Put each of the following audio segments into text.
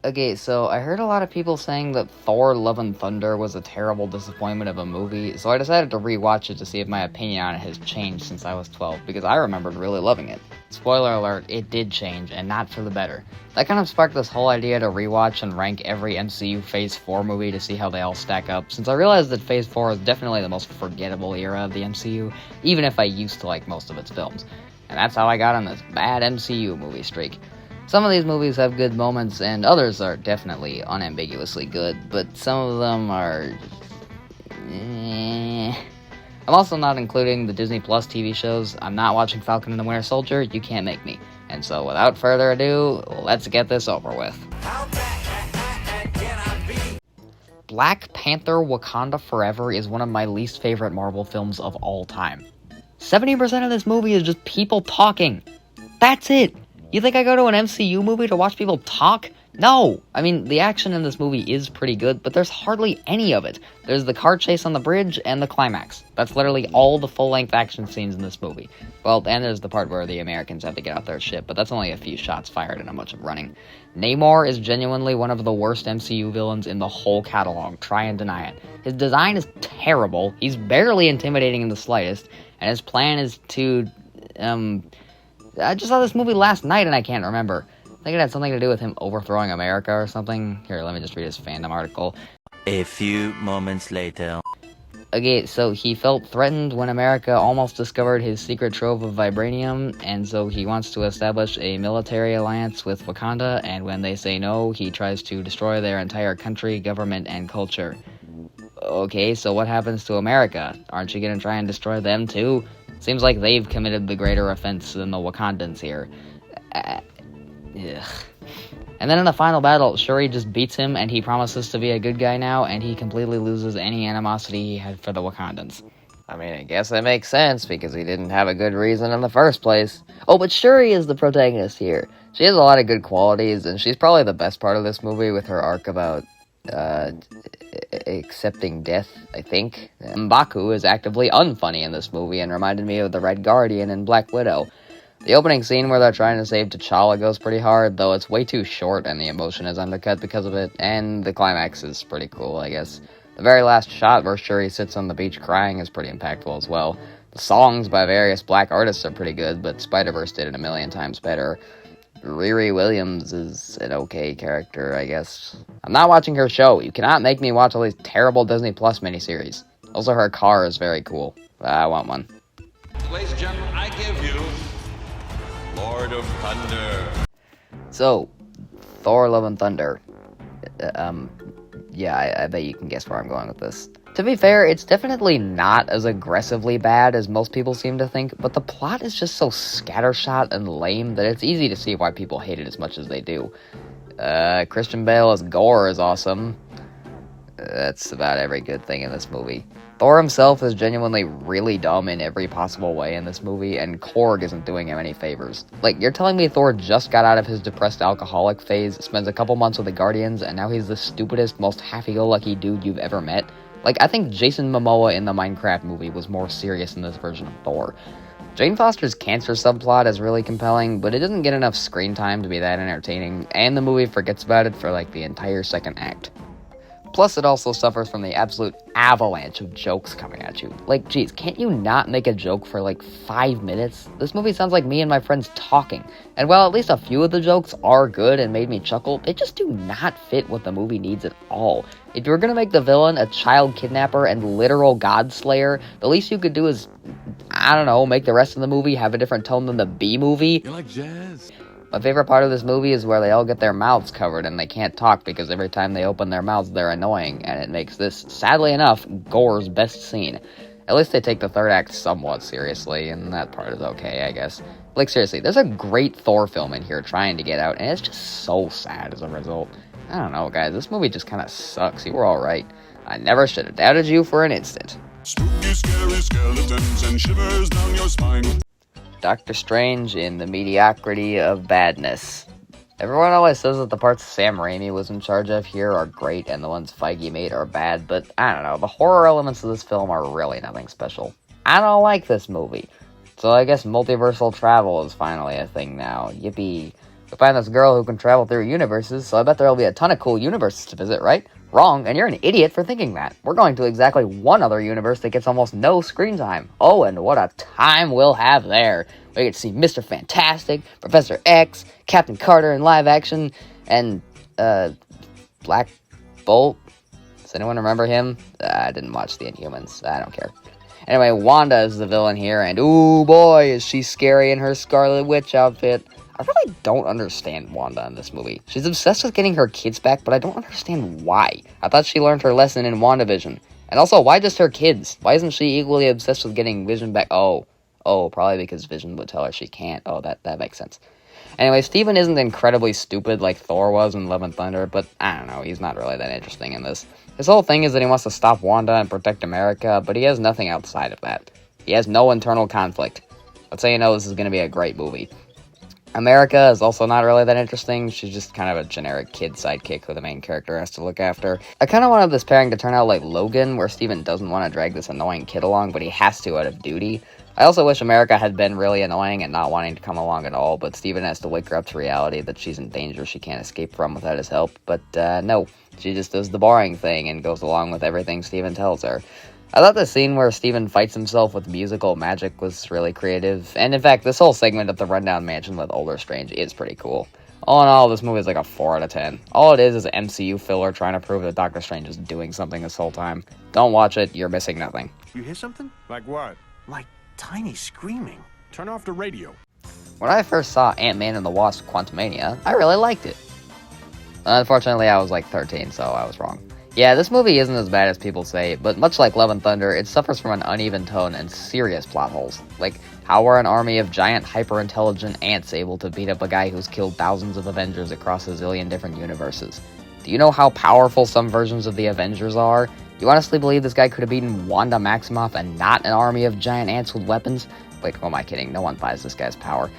Okay, so I heard a lot of people saying that Thor Love and Thunder was a terrible disappointment of a movie, so I decided to rewatch it to see if my opinion on it has changed since I was 12, because I remembered really loving it. Spoiler alert, it did change, and not for the better. That kind of sparked this whole idea to rewatch and rank every MCU Phase 4 movie to see how they all stack up, since I realized that Phase 4 is definitely the most forgettable era of the MCU, even if I used to like most of its films. And that's how I got on this bad MCU movie streak. Some of these movies have good moments, and others are definitely unambiguously good, but some of them are... I'm also not including the Disney Plus TV shows. I'm not watching Falcon and the Winter Soldier, you can't make me. And so without further ado, let's get this over with. Black Panther Wakanda Forever is one of my least favorite Marvel films of all time. 70% of this movie is just people talking. That's it! You think I go to an MCU movie to watch people talk? No! I mean, the action in this movie is pretty good, but there's hardly any of it. There's the car chase on the bridge and the climax. That's literally all the full-length action scenes in this movie. Well, and there's the part where the Americans have to get out their ship, but that's only a few shots fired and a bunch of running. Namor is genuinely one of the worst MCU villains in the whole catalog. Try and deny it. His design is terrible, he's barely intimidating in the slightest, and his plan is to, I just saw this movie last night and I can't remember. I think it had something to do with him overthrowing America or something. Here, let me just read his fandom article. A few moments later. Okay, so he felt threatened when America almost discovered his secret trove of vibranium, and so he wants to establish a military alliance with Wakanda, and when they say no, he tries to destroy their entire country, government, and culture. Okay, so what happens to America? Aren't you gonna try and destroy them too? Seems like they've committed the greater offense than the Wakandans here. Ugh. And then in the final battle, Shuri just beats him, and he promises to be a good guy now, and he completely loses any animosity he had for the Wakandans. I mean, I guess that makes sense, because he didn't have a good reason in the first place. Oh, but Shuri is the protagonist here. She has a lot of good qualities, and she's probably the best part of this movie with her arc about, accepting death, I think. M'Baku is actively unfunny in this movie and reminded me of the Red Guardian in Black Widow. The opening scene where they're trying to save T'Challa goes pretty hard, though it's way too short and the emotion is undercut because of it, and the climax is pretty cool, I guess. The very last shot where Shuri sits on the beach crying is pretty impactful as well. The songs by various black artists are pretty good, but Spider-Verse did it a million times better. Riri Williams is an okay character, I guess. I'm not watching her show. You cannot make me watch all these terrible Disney Plus miniseries. Also, her car is very cool. I want one. Ladies and gentlemen, I give you Lord of Thunder. So, Thor Love and Thunder. Yeah, I bet you can guess where I'm going with this. To be fair, it's definitely not as aggressively bad as most people seem to think, but the plot is just so scattershot and lame that it's easy to see why people hate it as much as they do. Christian Bale as Gore is awesome. That's about every good thing in this movie. Thor himself is genuinely really dumb in every possible way in this movie, and Korg isn't doing him any favors. Like, you're telling me Thor just got out of his depressed alcoholic phase, spends a couple months with the Guardians, and now he's the stupidest, most happy-go-lucky dude you've ever met? Like, I think Jason Momoa in the Minecraft movie was more serious in this version of Thor. Jane Foster's cancer subplot is really compelling, but it doesn't get enough screen time to be that entertaining, and the movie forgets about it for, like, the entire second act. Plus, it also suffers from the absolute avalanche of jokes coming at you. Like, geez, can't you not make a joke for, like, 5 minutes? This movie sounds like me and my friends talking. And while at least a few of the jokes are good and made me chuckle, they just do not fit what the movie needs at all. If you're gonna make the villain a child kidnapper and literal godslayer, the least you could do is, I don't know, make the rest of the movie have a different tone than the B-movie. You like jazz? My favorite part of this movie is where they all get their mouths covered and they can't talk because every time they open their mouths they're annoying, and it makes this, sadly enough, Gore's best scene. At least they take the third act somewhat seriously, and that part is okay, I guess. Like, seriously, there's a great Thor film in here trying to get out, and it's just so sad as a result. I don't know, guys, this movie just kinda sucks. You were alright. I never should have doubted you for an instant. Spooky, scary skeletons and shivers down your spine. Doctor Strange in the mediocrity of badness. Everyone always says that the parts Sam Raimi was in charge of here are great and the ones Feige made are bad, but I don't know, the horror elements of this film are really nothing special. I don't like this movie. So I guess multiversal travel is finally a thing now. Yippee. You'll find this girl who can travel through universes, so I bet there'll be a ton of cool universes to visit, right? Wrong, and you're an idiot for thinking that. We're going to exactly one other universe that gets almost no screen time. Oh, and what a time we'll have there. We get to see Mr. Fantastic, Professor X, Captain Carter in live action, and, Black Bolt. Does anyone remember him? I didn't watch The Inhumans. I don't care. Anyway, Wanda is the villain here, and ooh boy, is she scary in her Scarlet Witch outfit. I really don't understand Wanda in this movie. She's obsessed with getting her kids back, but I don't understand why. I thought she learned her lesson in WandaVision. And also, why just her kids? Why isn't she equally obsessed with getting Vision back? Oh, probably because Vision would tell her she can't. Oh, that makes sense. Anyway, Steven isn't incredibly stupid like Thor was in Love and Thunder, but I don't know, he's not really that interesting in this. His whole thing is that he wants to stop Wanda and protect America, but he has nothing outside of that. He has no internal conflict. Let's say you know this is going to be a great movie. America is also not really that interesting. She's just kind of a generic kid sidekick who the main character has to look after. I kind of wanted this pairing to turn out like Logan, where Steven doesn't want to drag this annoying kid along, but he has to out of duty. I also wish America had been really annoying and not wanting to come along at all, but Steven has to wake her up to reality that she's in danger she can't escape from without his help. But no, she just does the boring thing and goes along with everything Steven tells her. I thought the scene where Steven fights himself with musical magic was really creative, and in fact, this whole segment at the rundown mansion with Older Strange is pretty cool. All in all, this movie is like a 4 out of 10. All it is MCU filler trying to prove that Doctor Strange is doing something this whole time. Don't watch it, you're missing nothing. You hear something? Like what? Like tiny screaming. Turn off the radio. When I first saw Ant-Man and the Wasp: Quantumania, I really liked it. Unfortunately, I was like 13, so I was wrong. Yeah, this movie isn't as bad as people say, but much like Love and Thunder, it suffers from an uneven tone and serious plot holes. Like, how are an army of giant, hyper-intelligent ants able to beat up a guy who's killed thousands of Avengers across a zillion different universes? Do you know how powerful some versions of the Avengers are? Do you honestly believe this guy could have beaten Wanda Maximoff and not an army of giant ants with weapons? Wait, who am I kidding? No one buys this guy's power.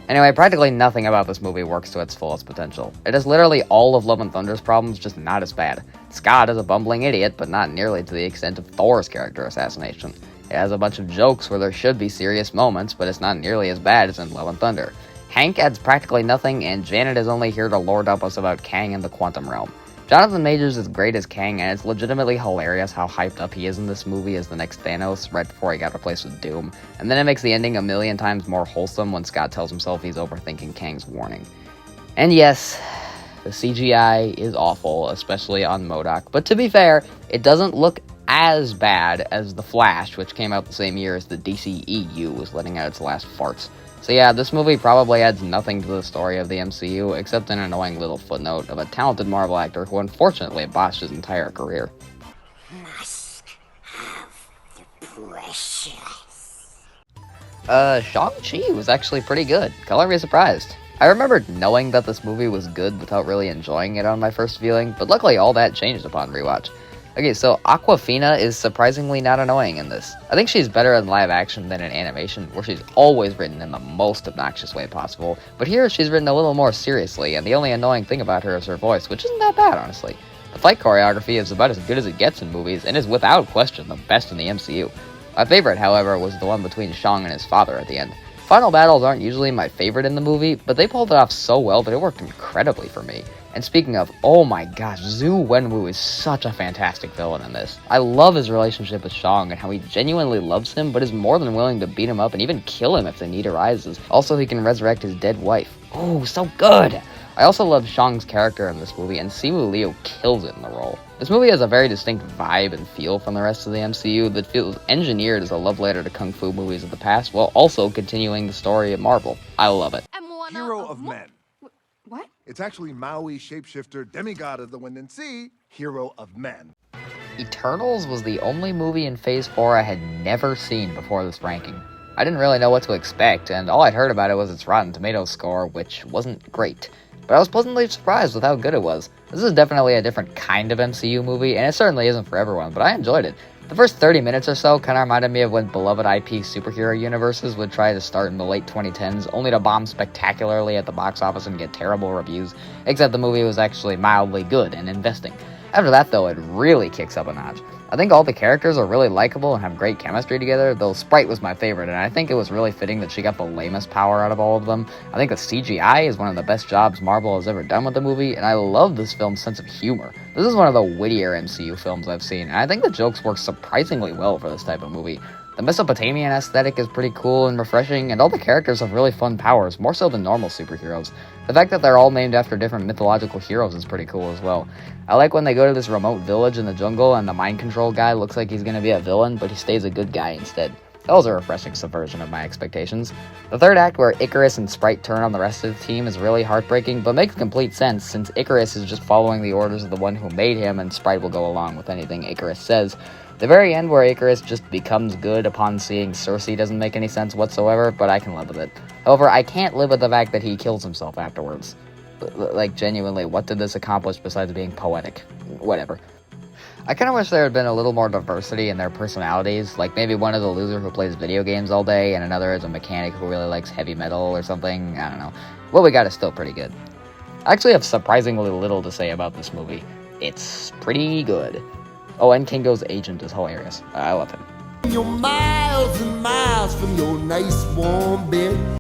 Anyway, practically nothing about this movie works to its fullest potential. It has literally all of Love and Thunder's problems, just not as bad. Scott is a bumbling idiot, but not nearly to the extent of Thor's character assassination. It has a bunch of jokes where there should be serious moments, but it's not nearly as bad as in Love and Thunder. Hank adds practically nothing, and Janet is only here to lord up us about Kang and the Quantum Realm. Jonathan Majors is great as Kang, and it's legitimately hilarious how hyped up he is in this movie as the next Thanos right before he got replaced with Doom, and then it makes the ending a million times more wholesome when Scott tells himself he's overthinking Kang's warning. And yes, the CGI is awful, especially on MODOK, but to be fair, it doesn't look as bad as The Flash, which came out the same year as the DCEU was letting out its last farts. So yeah, this movie probably adds nothing to the story of the MCU, except an annoying little footnote of a talented Marvel actor who unfortunately botched his entire career. Must have the precious. Shang-Chi was actually pretty good. Color me surprised. I remembered knowing that this movie was good without really enjoying it on my first viewing, but luckily all that changed upon rewatch. Okay, so Awkwafina is surprisingly not annoying in this. I think she's better in live action than in animation, where she's always written in the most obnoxious way possible, but here she's written a little more seriously, and the only annoying thing about her is her voice, which isn't that bad, honestly. The fight choreography is about as good as it gets in movies, and is without question the best in the MCU. My favorite, however, was the one between Shang and his father at the end. Final battles aren't usually my favorite in the movie, but they pulled it off so well that it worked incredibly for me. And speaking of, oh my gosh, Zhu Wenwu is such a fantastic villain in this. I love his relationship with Shang and how he genuinely loves him, but is more than willing to beat him up and even kill him if the need arises. Also, he can resurrect his dead wife. Oh, so good! I also love Shang's character in this movie, and Simu Liu kills it in the role. This movie has a very distinct vibe and feel from the rest of the MCU that feels engineered as a love letter to kung fu movies of the past, while also continuing the story of Marvel. I love it. Hero of men. What? It's actually Maui, shapeshifter, demigod of the wind and sea, hero of men. Eternals was the only movie in Phase 4 I had never seen before this ranking. I didn't really know what to expect, and all I'd heard about it was its Rotten Tomatoes score, which wasn't great. But I was pleasantly surprised with how good it was. This is definitely a different kind of MCU movie, and it certainly isn't for everyone, but I enjoyed it. The first 30 minutes or so kind of reminded me of when beloved IP superhero universes would try to start in the late 2010s, only to bomb spectacularly at the box office and get terrible reviews, except the movie was actually mildly good and investing. After that, though, it really kicks up a notch. I think all the characters are really likable and have great chemistry together, though Sprite was my favorite, and I think it was really fitting that she got the lamest power out of all of them. I think the CGI is one of the best jobs Marvel has ever done with the movie, and I love this film's sense of humor. This is one of the wittier MCU films I've seen, and I think the jokes work surprisingly well for this type of movie. The Mesopotamian aesthetic is pretty cool and refreshing, and all the characters have really fun powers, more so than normal superheroes. The fact that they're all named after different mythological heroes is pretty cool as well. I like when they go to this remote village in the jungle and the mind control guy looks like he's gonna be a villain, but he stays a good guy instead. That was a refreshing subversion of my expectations. The third act, where Icarus and Sprite turn on the rest of the team, is really heartbreaking, but makes complete sense since Icarus is just following the orders of the one who made him, and Sprite will go along with anything Icarus says. The very end where Icarus just becomes good upon seeing Cersei doesn't make any sense whatsoever, but I can live with it. However, I can't live with the fact that he kills himself afterwards. Like, genuinely, what did this accomplish besides being poetic? Whatever. I kind of wish there had been a little more diversity in their personalities, like maybe one is a loser who plays video games all day, and another is a mechanic who really likes heavy metal or something. I don't know. What we got is still pretty good. I actually have surprisingly little to say about this movie. It's pretty good. Oh, and Kingo's agent is hilarious. I love him. You're miles and miles from your nice warm bed.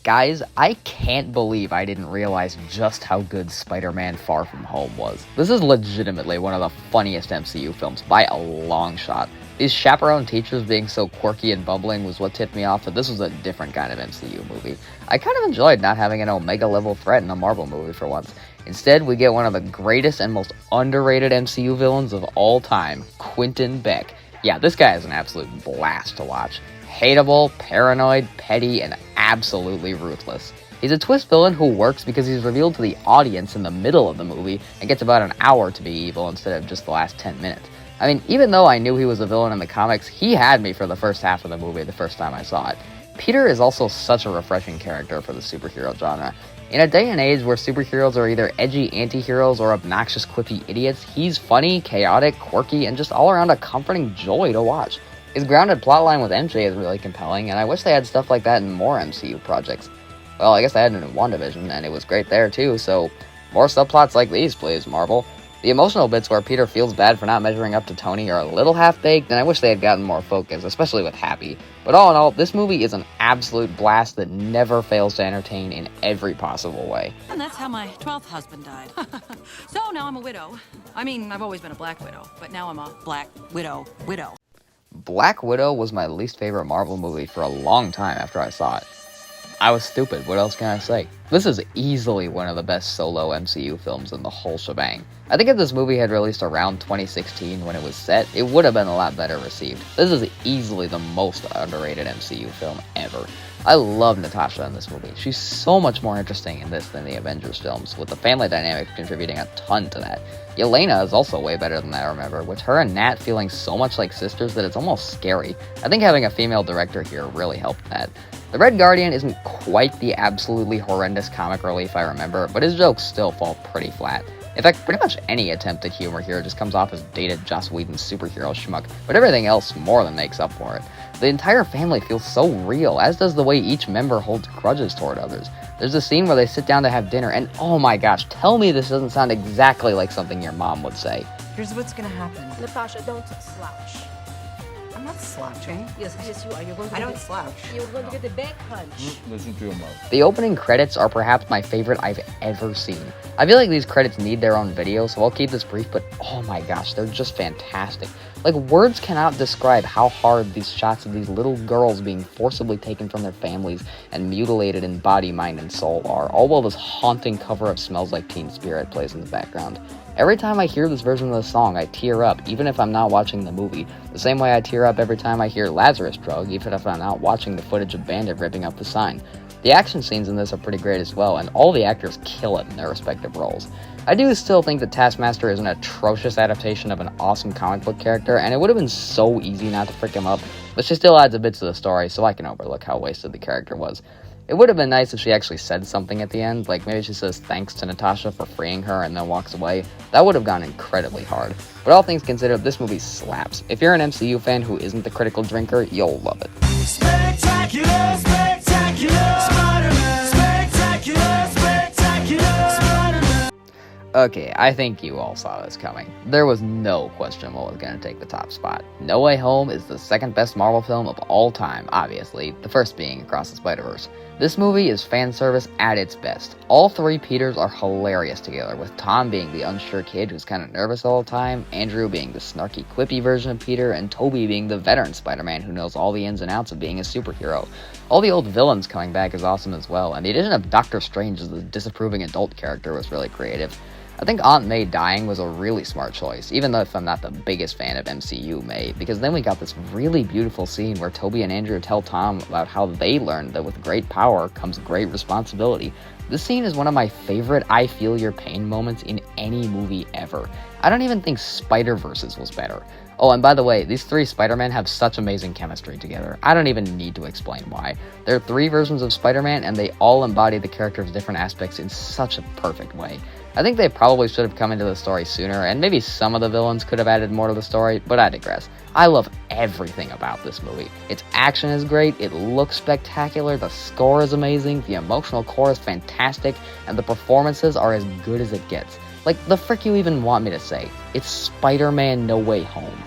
Guys, I can't believe I didn't realize just how good Spider-Man Far From Home was. This is legitimately one of the funniest MCU films by a long shot. These chaperone teachers being so quirky and bumbling was what tipped me off that this was a different kind of MCU movie. I kind of enjoyed not having an Omega-level threat in a Marvel movie for once. Instead, we get one of the greatest and most underrated MCU villains of all time, Quentin Beck. Yeah, this guy is an absolute blast to watch. Hateable, paranoid, petty, and absolutely ruthless. He's a twist villain who works because he's revealed to the audience in the middle of the movie and gets about an hour to be evil instead of just the last 10 minutes. I mean, even though I knew he was a villain in the comics, he had me for the first half of the movie the first time I saw it. Peter is also such a refreshing character for the superhero genre. In a day and age where superheroes are either edgy anti-heroes or obnoxious quippy idiots, he's funny, chaotic, quirky, and just all around a comforting joy to watch. His grounded plotline with MJ is really compelling, and I wish they had stuff like that in more MCU projects. Well, I guess I had it in WandaVision, and it was great there too, so more subplots like these, please, Marvel. The emotional bits where Peter feels bad for not measuring up to Tony are a little half-baked, and I wish they had gotten more focus, especially with Happy. But all in all, this movie is an absolute blast that never fails to entertain in every possible way. And that's how my 12th husband died. So now I'm a widow. I mean, I've always been a black widow, but now I'm a black widow. Black Widow was my least favorite Marvel movie for a long time after I saw it. I was stupid, what else can I say? This is easily one of the best solo MCU films in the whole shebang. I think if this movie had released around 2016 when it was set, it would have been a lot better received. This is easily the most underrated MCU film ever. I love Natasha in this movie. She's so much more interesting in this than the Avengers films, with the family dynamic contributing a ton to that. Yelena is also way better than I remember, with her and Nat feeling so much like sisters that it's almost scary. I think having a female director here really helped that. The Red Guardian isn't quite the absolutely horrendous comic relief I remember, but his jokes still fall pretty flat. In fact, pretty much any attempt at humor here just comes off as dated Joss Whedon superhero schmuck, but everything else more than makes up for it. The entire family feels so real, as does the way each member holds grudges toward others. There's a scene where they sit down to have dinner, and oh my gosh, tell me this doesn't sound exactly like something your mom would say. Here's what's gonna happen. Natasha, don't slouch. I'm not slouching. Yes, you are. You're going to I don't slouch. You're going to get the back punch. Listen to your mouth. The opening credits are perhaps my favorite I've ever seen. I feel like these credits need their own video, so I'll keep this brief, but oh my gosh, they're just fantastic. Like, words cannot describe how hard these shots of these little girls being forcibly taken from their families and mutilated in body, mind, and soul are, all while this haunting cover of Smells Like Teen Spirit plays in the background. Every time I hear this version of the song, I tear up, even if I'm not watching the movie. The same way I tear up every time I hear Lazarus Drug, even if I'm not watching the footage of Bandit ripping up the sign. The action scenes in this are pretty great as well, and all the actors kill it in their respective roles. I do still think that Taskmaster is an atrocious adaptation of an awesome comic book character, and it would have been so easy not to frick him up, but she still adds a bit to the story, so I can overlook how wasted the character was. It would have been nice if she actually said something at the end, like maybe she says thanks to Natasha for freeing her and then walks away. That would have gone incredibly hard. But all things considered, this movie slaps. If you're an MCU fan who isn't the critical drinker, you'll love it. Spectacular, spectacular, Spider-Man. Spectacular, spectacular, Spider-Man. Okay, I think you all saw this coming. There was no question what was going to take the top spot. No Way Home is the second best Marvel film of all time, obviously, the first being Across the Spider-Verse. This movie is fan service at its best. All three Peters are hilarious together, with Tom being the unsure kid who's kind of nervous all the time, Andrew being the snarky, quippy version of Peter, and Tobey being the veteran Spider-Man who knows all the ins and outs of being a superhero. All the old villains coming back is awesome as well, and the addition of Doctor Strange as the disapproving adult character was really creative. I think Aunt May dying was a really smart choice, even though if I'm not the biggest fan of MCU May, because then we got this really beautiful scene where Tobey and Andrew tell Tom about how they learned that with great power comes great responsibility. This scene is one of my favorite I feel your pain moments in any movie ever. I don't even think Spider-Verses was better. Oh, and by the way, these three Spider-Men have such amazing chemistry together. I don't even need to explain why. There are three versions of Spider-Man, and they all embody the character's different aspects in such a perfect way. I think they probably should have come into the story sooner, and maybe some of the villains could have added more to the story, but I digress. I love everything about this movie. Its action is great, it looks spectacular, the score is amazing, the emotional core is fantastic, and the performances are as good as it gets. Like, the frick you even want me to say? It's Spider-Man No Way Home.